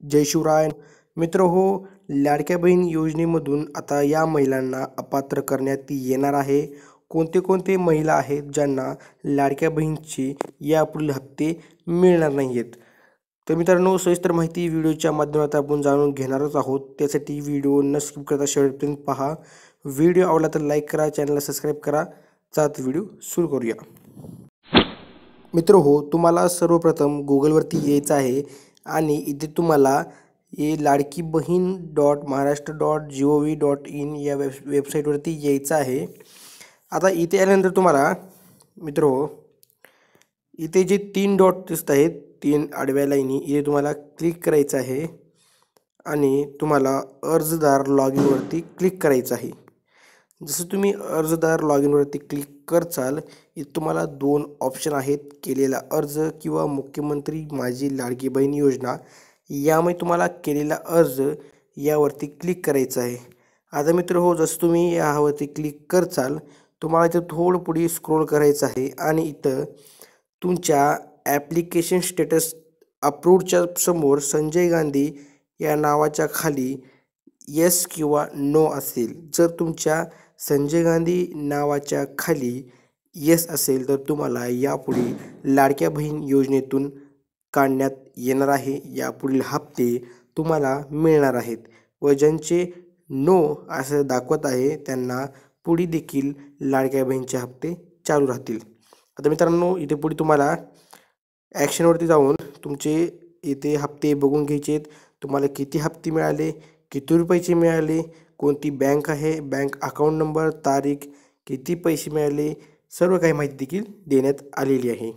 जय शिवराय. मित्र हो, लाडक्या बहीण योजनेमधून आता या महिलांना अपात्र करण्यात येणार आहे. कोणते कोणते महिला आहेत ज्यांना लाडक्या बहीणचे यापुढील हप्ते मिळणार नाही आहेत. तर मित्रांनो, सविस्तर माहिती व्हिडिओच्या माध्यमातून आपण जाणून घेणारच आहोत. त्यासाठी व्हिडिओ न स्किप करता शेवटपर्यंत पहा. व्हिडिओ आवडला तर लाईक करा, चॅनलला सबस्क्राईब करा. चालत व्हिडिओ सुरू करूया. मित्र हो, तुम्हाला सर्वप्रथम गुगलवरती यायचं आहे आणि इथे तुम्हाला हे लाडकी बहीण .महाराष्ट्र.gov.in या वेबसाईटवरती यायचं आहे. आता इथे आल्यानंतर तुम्हाला मित्र हो, इथे जे 3 डॉट दिसत आहेत, 3 आडव्या लाईनी, इथे तुम्हाला क्लिक करायचं आहे आणि तुम्हाला अर्जदार लॉग इनवरती क्लिक करायचं आहे. जसं तुम्ही अर्जदार लॉग इनवरती क्लिक करचाल, इथे तुम्हाला 2 ऑप्शन आहेत, केलेला अर्ज किंवा मुख्यमंत्री माझी लाडकी बहीण योजना. यामुळे तुम्हाला केलेला अर्ज यावरती क्लिक करायचं आहे. आता मित्र हो, जसं तुम्ही यावरती क्लिक करचाल, तुम्हाला इथं थोडं पुढे स्क्रोल करायचं आहे आणि इथं तुमच्या ॲप्लिकेशन स्टेटस अप्रूव्डच्या समोर संजय गांधी या नावाच्या खाली येस किंवा नो असेल. जर तुमच्या संजय गांधी नावाच्या खाली येस असेल तर तुम्हाला यापुढे लाडक्या बहीण योजनेतून काढण्यात येणार आहे. यापुढील हप्ते तुम्हाला मिळणार आहेत व ज्यांचे नो असं दाखवत आहे त्यांना पुढे देखील लाडक्या बहीणचे हप्ते चालू राहतील. आता मित्रांनो, इथे पुढे तुम्हाला ॲक्शनवरती जाऊन तुमचे इथे हप्ते बघून घ्यायचे आहेत. तुम्हाला किती हप्ते मिळाले, किती रुपयाचे मिळाले, कोणती बँक आहे, बँक अकाउंट नंबर, तारीख, किती पैसे मिळाले, सर्व काही माहिती देखील देण्यात आलेली आहे.